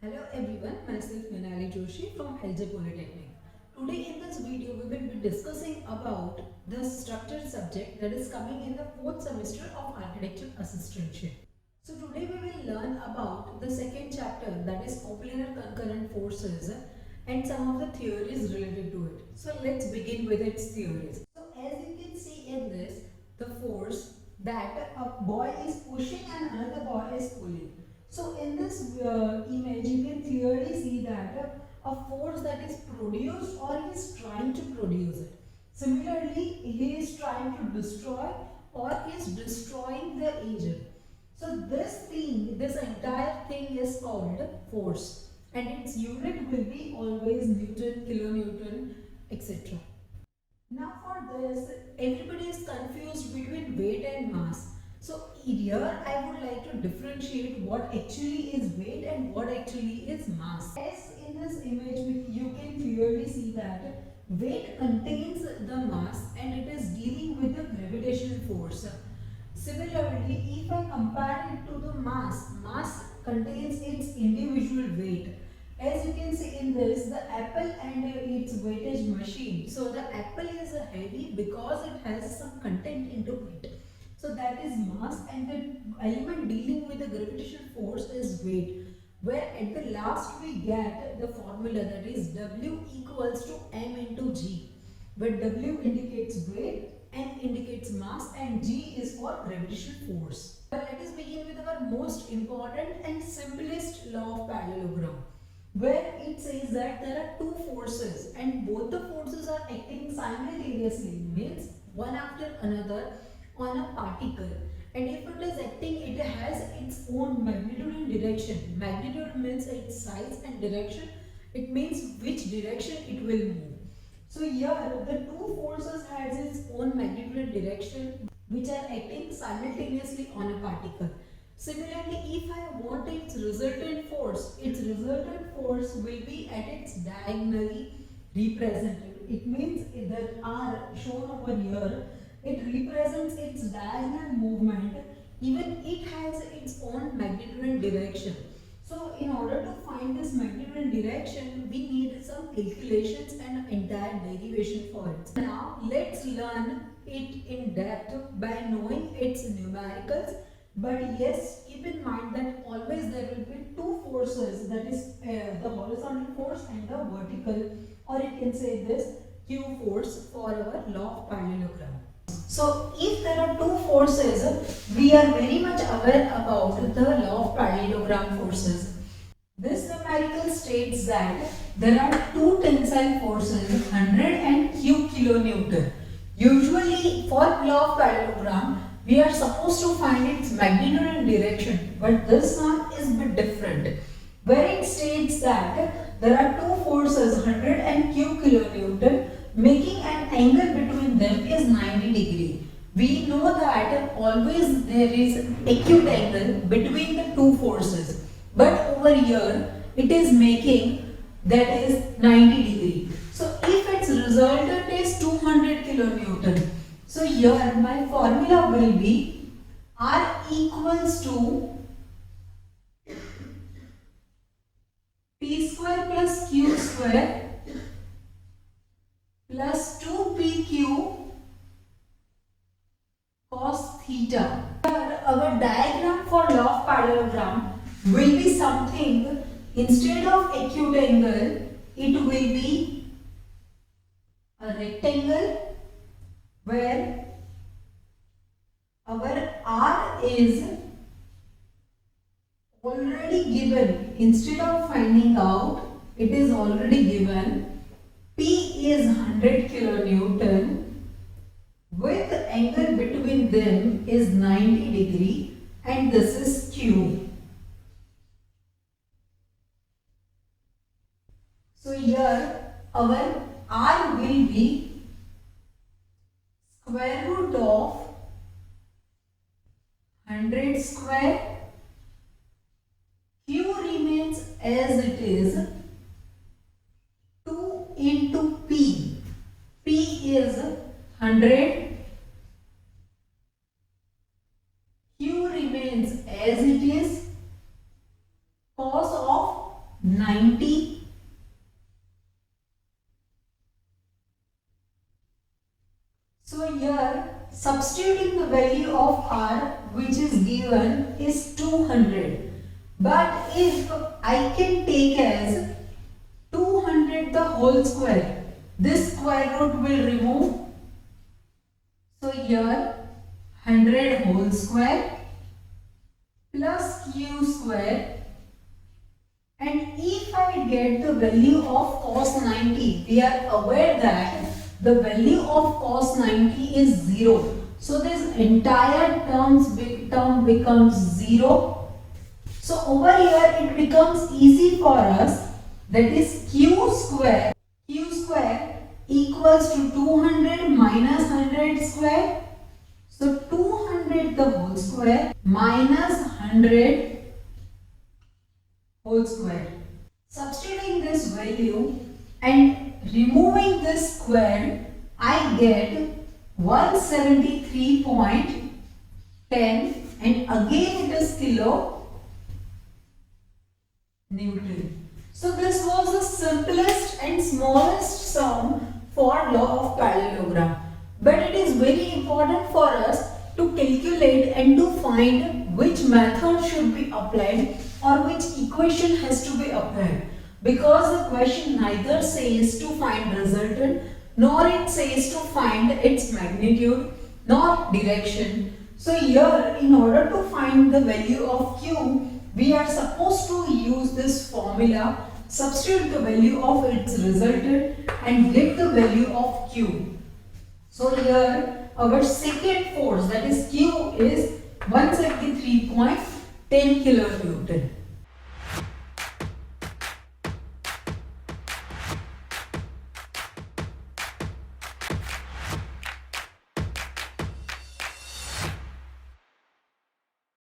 Hello everyone, myself Minali Joshi from LJ Polytechnic. Today in this video we will be discussing about the structured subject that is coming in the 4th semester of Architecture Assistantship. So today we will learn about the second chapter, that is coplanar concurrent forces, and some of the theories related to it. So let's begin with its theories. So as you can see in this, the force that a boy is pushing and another boy is pulling. So in this image you can clearly see that a force that is produced or he is trying to produce it. Similarly, he is trying to destroy or he is destroying the agent. So this thing, this entire thing is called force, and its unit will be always Newton, kilonewton, etc. Now for this, everybody is confused between weight and mass. So here I would like to differentiate what actually is weight and what actually is mass. As in this image you can clearly see that weight contains the mass and it is dealing with the gravitational force. Similarly, if I compare it to the mass, mass contains its individual weight. As you can see in this, the apple and its weightage machine. So the apple is heavy because it has some content into it. So that is mass, and the element dealing with the gravitational force is weight. Where at the last we get the formula, that is W equals to m into g, where W indicates weight, M indicates mass, and G is for gravitational force. Let us begin with our most important and simplest law of parallelogram, where it says that there are two forces and both the forces are acting simultaneously, means one after another on a particle, and if it is acting, it has its own magnitude and direction. Magnitude means its size, and direction, it means which direction it will move. So here the two forces has its own magnitude and direction which are acting simultaneously on a particle. Similarly, if I want its resultant force will be at its diagonally represented. It means that R shown over here, it represents its diagonal movement, even it has its own magnitude and direction. So in order to find this magnitude and direction, we need some calculations and entire derivation for it. Now let's learn it in depth by knowing its numericals. But yes, keep in mind that always there will be two forces, that is the horizontal force and the vertical, or you can say this Q force for our law of parallelogram. So if there are two forces, we are very much aware about the law of parallelogram forces. This numerical states that there are two tensile forces, 100 and Q kilonewton. Usually for law of parallelogram, we are supposed to find its magnitude and direction, but this one is a bit different, where it states that there are two forces, 100 and Q kilonewton, making an angle between them is 90 degree. We know that always there is acute angle between the two forces, but over here it is making that is 90 degree. So if its resultant is 200 kilonewton, so here my formula will be R equals to P square plus Q square plus 2pq cos theta. Here our diagram for law of parallelogram will be something, instead of acute angle, it will be a rectangle where our R is already given. Instead of finding out, it is already given. P is 100 kilonewton with angle between them is 90 degree, and this is Q. So here our R will be square root of 100 square. Q remains as it is, 2 into P. P is 100. Q remains as it is, cos of So here substituting the value of R which is given is 200. But if I can take as 200 the whole square, this square root will remove. So here 100 whole square plus q square, and if I get the value of cos 90, we are aware that the value of cos 90 is 0. So this entire term becomes 0. So over here it becomes easy for us, that is q square equals to 200 minus 100 square. So 200 the whole square minus 100 whole square. Substituting this value and removing this square, I get 173.10, and again it is kilo Newton. So this was the simplest and smallest sum for law of parallelogram. But it is very important for us to calculate and to find which method should be applied or which equation has to be applied, because the question neither says to find resultant nor it says to find its magnitude nor direction. So here, in order to find the value of q, we are supposed to use this formula, substitute the value of its resultant and get the value of q. So here our second force, that is q, is 173.10 kilonewton.